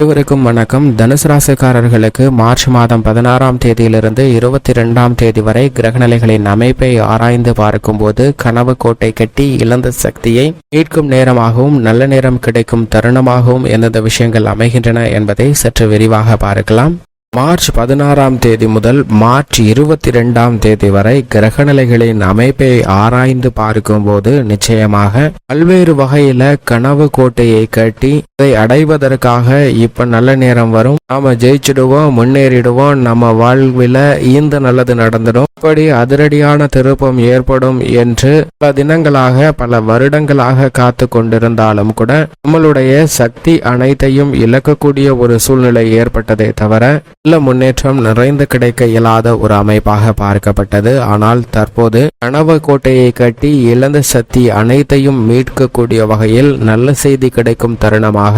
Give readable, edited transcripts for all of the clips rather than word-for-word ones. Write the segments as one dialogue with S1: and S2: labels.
S1: அனைவருக்கும் வணக்கம். தனுசு ராசிக்காரர்களுக்கு மார்ச் மாதம் 16ஆம் தேதியிலிருந்து 22ஆம் தேதி வரை கிரகநிலைகளின் அமைப்பை ஆராய்ந்து பார்க்கும்போது கனவு கோட்டை கட்டி இழந்த சக்தியை மீட்கும் நேரமாகவும் நல்ல நேரம் கிடைக்கும் தருணமாகவும் எந்தெந்த விஷயங்கள் அமைகின்றன என்பதை சற்று விரிவாக பார்க்கலாம். மார்ச் 16ஆம் தேதி முதல் மார்ச் 22ஆம் தேதி வரை கிரகநிலைகளின் அமைப்பை ஆராய்ந்து பார்க்கும்போது நிச்சயமாக பல்வேறு வகையில கனவு கோட்டையை கட்டி இதை அடைவதற்காக இப்ப நல்ல நேரம் வரும், நாம ஜெயிச்சிடுவோம், முன்னேறிடுவோம், நம்ம வாழ்வில இந்த நல்லது நடந்துடும், இப்படி அதிரடியான திருப்பம் ஏற்படும் என்று பல தினங்களாக பல வருடங்களாக காத்து கொண்டிருந்தாலும் கூட நம்மளுடைய சக்தி அனைத்தையும் இழக்கக்கூடிய ஒரு சூழ்நிலை ஏற்பட்டதே தவிர நல்ல முன்னேற்றம் நிறைந்து கிடைக்க இயலாத ஒரு அமைப்பாக பார்க்கப்பட்டது. ஆனால் தற்போது கனவு கோட்டையை கட்டி இழந்த சக்தி அனைத்தையும் மீட்கக்கூடிய வகையில் நல்ல செய்தி கிடைக்கும் தருணமாக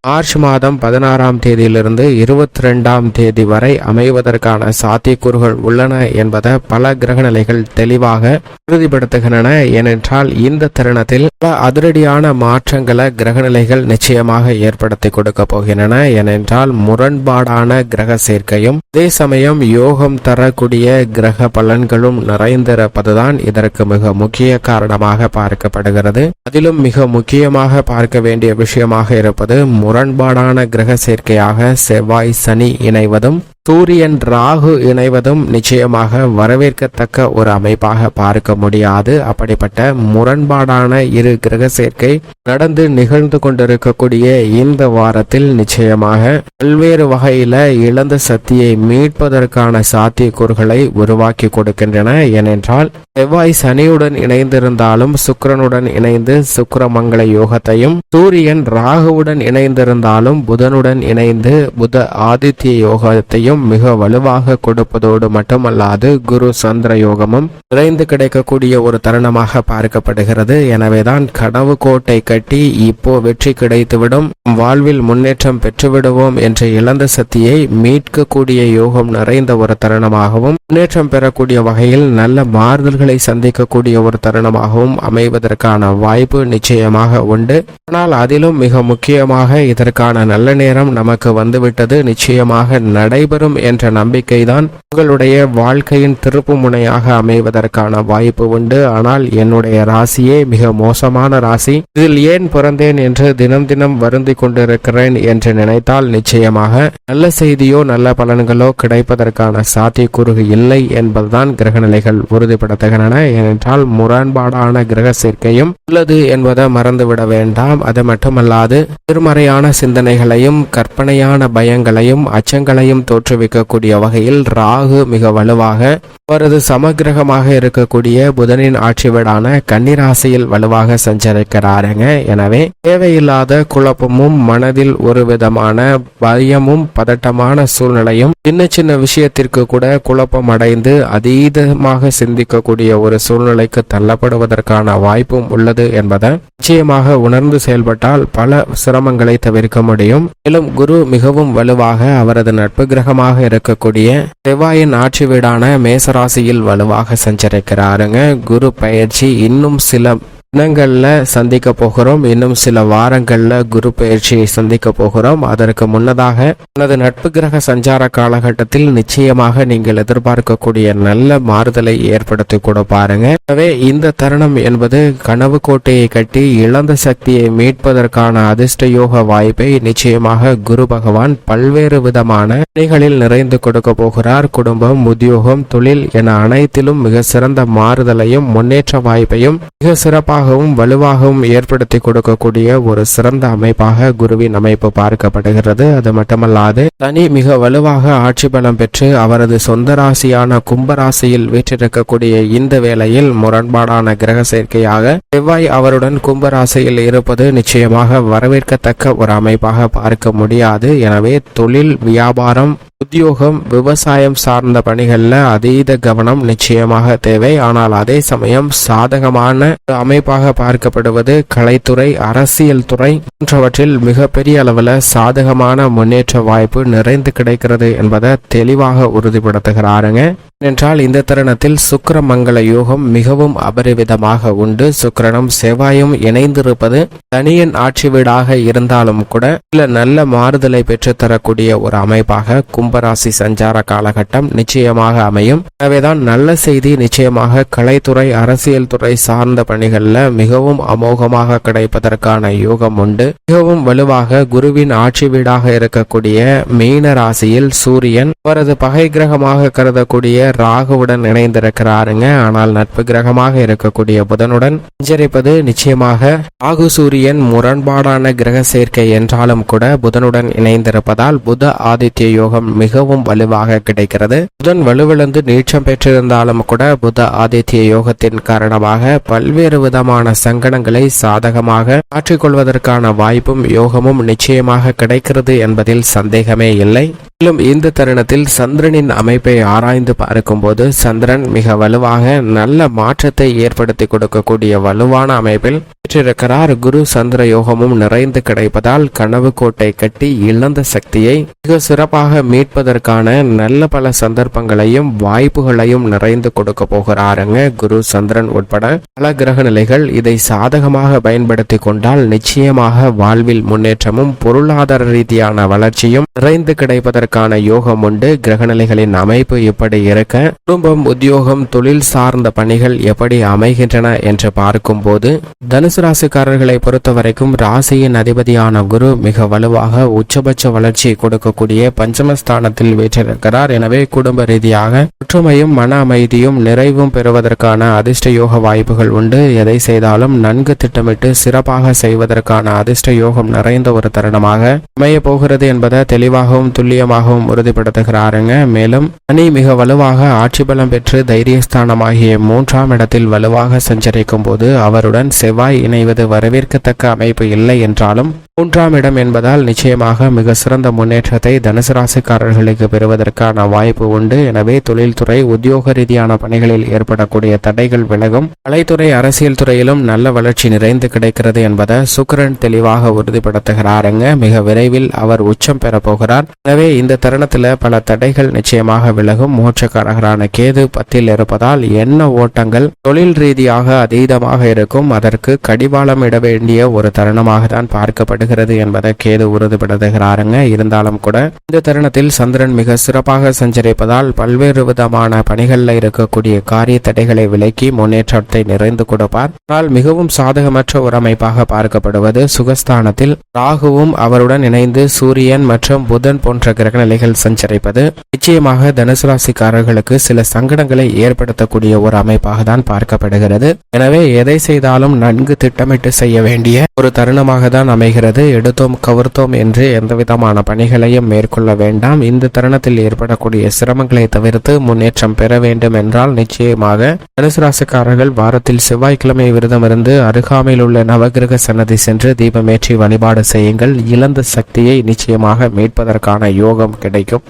S1: மார்ச் மாதம் 16ஆம் தேதியிலிருந்து 22ஆம் தேதி வரை அமைவதற்கான சாத்தியக்கூறுகள் உள்ளன என்பதை பல கிரகநிலைகள் தெளிவாக உறுதிப்படுத்துகின்றன. ஏனென்றால் இந்த தருணத்தில் பல அதிரடியான மாற்றங்களை கிரகநிலைகள் நிச்சயமாக ஏற்படுத்தி கொடுக்க போகின்றன. ஏனென்றால் முரண்பாடான கிரக சேர்க்கையும் அதே சமயம் யோகம் தரக்கூடிய கிரக பலன்களும் நிறைந்திருப்பதுதான் இதற்கு மிக முக்கிய காரணமாக பார்க்கப்படுகிறது. அதிலும் மிக முக்கியமாக பார்க்க வேண்டிய விஷயமாக இருப்பது முரண்பாடான கிரக சேர்க்கையாக செவ்வாய் சனி இணைவதும் சூரியன் ராகு இணைவதும் நிச்சயமாக வரவேற்கத்தக்க ஒரு அமைப்பாக பார்க்க முடியாது. அப்படிப்பட்ட முரண்பாடான இரு கிரக சேர்க்கை நடந்து நிகழ்ந்து கொண்டிருக்கக்கூடிய இந்த வாரத்தில் நிச்சயமாக பல்வேறு வகையில இழந்த சக்தியை மீட்பதற்கான சாத்தியக்கூறுகளை உருவாக்கி கொடுக்கின்றன. ஏனென்றால் செவ்வாய் சனியுடன் இணைந்திருந்தாலும் சுக்கிரனுடன் இணைந்து சுக்கிரமங்கல யோகத்தையும், சூரியன் ராகுவுடன் இணைந்திருந்தாலும் புதனுடன் இணைந்து புத ஆதித்ய யோகத்தையும் மிக வலுவாக கொடுப்பதோடு மட்டுமல்லாது குரு சந்திர யோகமும் நிறைந்து கிடைக்கக்கூடிய ஒரு தருணமாக பார்க்கப்படுகிறது. எனவேதான் கனவு கோட்டை கட்டி இப்போ வெற்றி கிடைத்துவிடும், வாழ்வில் முன்னேற்றம் பெற்றுவிடுவோம் என்ற இழந்த சக்தியை மீட்கக்கூடிய யோகம் நிறைந்த ஒரு தருணமாகவும் முன்னேற்றம் பெறக்கூடிய வகையில் நல்ல மாறுதல்களை சந்திக்கக்கூடிய ஒரு தருணமாகவும் அமைவதற்கான வாய்ப்பு நிச்சயமாக உண்டு. ஆனால் அதிலும் மிக முக்கியமாக இதற்கான நல்ல நேரம் நமக்கு வந்துவிட்டது, நிச்சயமாக நடைபெறும் என்ற நம்பிக்கைதான் உங்களுடைய வாழ்க்கையின் திருப்பு முனையாக அமைவதற்கான வாய்ப்பு உண்டு. ஆனால் என்னுடைய ராசியே மிக மோசமான ராசி, இதில் ஏன் பிறந்தேன் என்று தினம் தினம் வருந்தி கொண்டிருக்கிறேன் என்று நினைத்தால் நிச்சயமாக நல்ல செய்தியோ நல்ல பலன்களோ கிடைப்பதற்கான சாத்தியக்கூறு இல்லை என்பதுதான் கிரகநிலைகள் உறுதிப்படுத்துகின்றன. ஏனென்றால் முரண்பாடான கிரக சேர்க்கையும் உள்ளது என்பதை மறந்துவிட வேண்டாம். அது மட்டுமல்லாது எதிர்மறையான சிந்தனைகளையும் கற்பனையான பயங்களையும் அச்சங்களையும் தோற்றுவிக்கக்கூடிய வகையில் ராகு மிக வலுவாக அவரது சமகிரகமாக இருக்கக்கூடிய புதனின் ஆட்சி வீடான கன்னிராசியில் வலுவாக சஞ்சரிக்கிறாருங்க. எனவே தேவையில்லாத குழப்பமும் மனதில் ஒரு விதமான பயமும் பதட்டமான சூழ்நிலையும் சின்ன சின்ன விஷயத்திற்கு கூட குழப்பம் அடைந்து அதீதமாக சிந்திக்கக்கூடிய ஒரு சூழ்நிலைக்கு தள்ளப்படுவதற்கான வாய்ப்பும் உள்ளது என்பதை நிச்சயமாக உணர்ந்து செயல்பட்டால் பல சிரமங்களை தவிர்க்க முடியும். மேலும் குரு மிகவும் வலுவாக அவரது நட்பு கிரகமாக இருக்கக்கூடிய செவ்வாயின் ஆட்சி வீடான மேசராசியில் வலுவாக சஞ்சரிக்கிறாருங்க. குரு பயிற்சி இன்னும் சில தினங்கள்ல சந்திக்க போகிறோம், இன்னும் சில வாரங்கள்ல குரு பயிற்சியை சந்திக்க போகிறோம். அதற்கு முன்னதாக எனது நட்பு கிரக சஞ்சார காலகட்டத்தில் நிச்சயமாக நீங்கள் எதிர்பார்க்கக்கூடிய நல்ல மாறுதலை ஏற்படுத்தி கொடுப்பாருங்க. எனவே இந்த தருணம் என்பது கனவு கோட்டையை கட்டி இழந்த சக்தியை மீட்பதற்கான அதிர்ஷ்ட யோக வாய்ப்பை நிச்சயமாக குரு பகவான் பல்வேறு விதமான பணிகளில் நிறைந்து கொடுக்க போகிறார். குடும்பம், உத்தியோகம், தொழில் என அனைத்திலும் மிக சிறந்த மாறுதலையும் முன்னேற்ற வாய்ப்பையும் மிக சிறப்பாக வலுவாகவும் ஏற்படுத்தி கொடுக்கக்கூடிய ஒரு சிறந்த அமைப்பாக குருவின் அமைப்பு பார்க்கப்படுகிறது. அது மட்டுமல்லாது சனி மிக வலுவாக ஆட்சி பலம் பெற்று அவரது சொந்த ராசியான கும்பராசியில் வீற்றிருக்கக்கூடிய இந்த வேளையில் முரண்பாடான கிரக சேர்க்கையாக செவ்வாய் அவருடன் கும்பராசியில் இருப்பது நிச்சயமாக வரவேற்கத்தக்க ஒரு அமைப்பாக பார்க்க முடியாது. எனவே தொழில், வியாபாரம், உத்தியோகம், விவசாயம் சார்ந்த பணிகள்ல அதீத கவனம் நிச்சயமாக தேவை. ஆனால் அதே சமயம் சாதகமான அமைப்பாக பார்க்கப்படுவது கலைத்துறை, அரசியல் துறை போன்றவற்றில் மிகப்பெரிய அளவில் சாதகமான முன்னேற்ற வாய்ப்பு நிறைந்து கிடைக்கிறது என்பதை தெளிவாக உறுதிப்படுத்துகிறாருங்க. என்றால் இந்த தருணத்தில் சுக்கிர மங்கள யோகம் மிகவும் அபரிவிதமாக உண்டு. சுக்கிரனும் செவ்வாயும் இணைந்திருப்பது தனியன் ஆட்சி வீடாக இருந்தாலும் கூட சில நல்ல மாறுதலை பெற்றுத்தரக்கூடிய ஒரு அமைப்பாக கும்பராசி சஞ்சார காலகட்டம் நிச்சயமாக அமையும். எனவேதான் நல்ல செய்தி நிச்சயமாக கலைத்துறை அரசியல் துறை சார்ந்த பணிகள்ல மிகவும் அமோகமாக கிடைப்பதற்கான யோகம் உண்டு. மிகவும் வலுவாக குருவின் ஆட்சி வீடாக இருக்கக்கூடிய மீன ராசியில் சூரியன் அவரது பகை கிரகமாக கருதக்கூடிய ராகுவுடன் இணைந்திருக்கிறாருங்க. ஆனால் நட்பு கிரகமாக இருக்கக்கூடிய புதனுடன் சஞ்சரிப்பது நிச்சயமாக ராகு சூரியன் முரண்பாடான கிரக சேர்க்கை என்றாலும் கூட புதனுடன் இணைந்திருப்பதால் புத ஆதித்ய யோகம் மிகவும் வலுவாக கிடைக்கிறது. புதன் வலுவிழந்து நீச்சம் பெற்றிருந்தாலும் கூட புத ஆதித்ய யோகத்தின் காரணமாக பல்வேறு விதமான சங்கடங்களை சாதகமாக மாற்றிக்கொள்வதற்கான வாய்ப்பும் யோகமும் நிச்சயமாக கிடைக்கிறது என்பதில் சந்தேகமே இல்லை. மேலும் இந்த தருணத்தில் சந்திரனின் அமைப்பை ஆராய்ந்து பார்க்கும்போது சந்திரன் மிக வலுவாக நல்ல மாற்றத்தை ஏற்படுத்தி கொடுக்கக்கூடிய வலுவான அமைப்பில் பெற்றிருக்கிறார். குரு சந்திர யோகமும் நிறைந்து கிடைப்பதால் கனவு கோட்டை கட்டி இழந்த சக்தியை மிக சிறப்பாக மீட்பதற்கான நல்ல பல சந்தர்ப்பங்களையும் வாய்ப்புகளையும் நிறைந்து கொடுக்க போகிறாருங்க. குரு சந்திரன் உட்பட பல கிரக நிலைகள் இதை சாதகமாக பயன்படுத்தி கொண்டால் நிச்சயமாக வாழ்வில் முன்னேற்றமும் பொருளாதார ரீதியான வளர்ச்சியும் நிறைந்து கிடைப்பதற்கான யோகம் உண்டு. கிரகநிலைகளின் அமைப்பு இப்படி இருக்க குடும்பம், உத்தியோகம், தொழில் சார்ந்த பணிகள் எப்படி அமைகின்றன என்று பார்க்கும் போது தனுசு ராசிக்காரர்களை பொறுத்த வரைக்கும் ராசியின் அதிபதியான குரு மிக வலுவாக உச்சபட்ச வளர்ச்சி கொடுக்கக்கூடிய பஞ்சமஸ்தானத்தில் வீற்றிருக்கிறார். எனவே குடும்ப ரீதியாக ஒற்றுமையும் மன அமைதியும் நிறைவும் பெறுவதற்கான அதிர்ஷ்ட யோக வாய்ப்புகள் உண்டு. எதை செய்தாலும் நன்கு திட்டமிட்டு சிறப்பாக செய்வதற்கான அதிர்ஷ்ட யோகம் நிறைந்த ஒரு தருணமாக அமைய போகிறது என்பதை தெளிவாகவும் துல்லியமாகவும் உறுதிப்படுத்துகிறாருங்க. மேலும் சனி மிக வலுவாக ஆட்சி பலம் பெற்று தைரியஸ்தானமாகிய 3ஆம் இடத்தில் வலுவாக சஞ்சரிக்கும் போது அவருடன் செவ்வாய் இணைவது வரவேற்கத்தக்க அமைப்பு இல்லை என்றாலும் 3ஆம் இடம் என்பதால் நிச்சயமாக மிக சிறந்த முன்னேற்றத்தை தனுசு ராசிக்காரர்களுக்கு பெறுவதற்கான வாய்ப்பு உண்டு. எனவே தொழில்துறை, உத்தியோக ரீதியான பணிகளில் ஏற்படக்கூடிய தடைகள் விலகும். கலைத்துறை, அரசியல் துறையிலும் நல்ல வளர்ச்சி நிறைந்து கிடைக்கிறது என்பதை சுக்கிரன் தெளிவாக உறுதிப்படுத்துகிறாருங்க. மிக விரைவில் அவர் உச்சம் பெற போகிறார். எனவே இந்த தருணத்தில் பல தடைகள் நிச்சயமாக விலகும். மோட்சக்காரகரான கேது 10ல் இருப்பதால் எண்ண ஓட்டங்கள் தொழில் ரீதியாக அதீதமாக இருக்கும். அதற்கு கடிவாளம் இட வேண்டிய ஒரு தருணமாக தான் பார்க்கப்படுகிறது என்பதை கேது உறுதிப்படுத்துகிறாருங்க. இருந்தாலும் கூட இந்த தருணத்தில் சந்திரன் மிக சிறப்பாக சஞ்சரிப்பதால் பல்வேறு விதமான பணிகளில் இருக்கக்கூடிய காரிய தடைகளை விலக்கி முன்னேற்றத்தை நிறைந்து கொடுப்பார். ஆனால் மிகவும் சாதகமற்ற ஒரு அமைப்பாக பார்க்கப்படுவது சுகஸ்தானத்தில் ராகுவும் அவருடன் இணைந்து சூரியன் மற்றும் புதன் போன்ற கிரகநிலைகள் சஞ்சரிப்பது நிச்சயமாக தனுசு ராசிக்காரர்களுக்கு சில சங்கடங்களை ஏற்படுத்தக்கூடிய ஒரு அமைப்பாக தான் பார்க்கப்படுகிறது. எனவே எதை செய்தாலும் நன்கு திட்டமிட்டு செய்ய வேண்டிய ஒரு தருணமாக தான் அமைகிறது. எடுத்தோம் கவர்த்தோம் என்று எந்தவிதமான பணிகளையும் மேற்கொள்ள வேண்டாம். இந்த தருணத்தில் ஏற்படக்கூடிய சிரமங்களை தவிர்த்து முன்னேற்றம் பெற வேண்டும் என்றால் நிச்சயமாக தனுசு ராசிக்காரர்கள் வாரத்தில் செவ்வாய்க்கிழமை விரதமிருந்து அருகாமையில் உள்ள நவகிரக சன்னதி சென்று தீபமேற்றி வழிபாடு செய்யுங்கள். இழந்த சக்தியை நிச்சயமாக மீட்பதற்கான யோகம் கிடைக்கும்.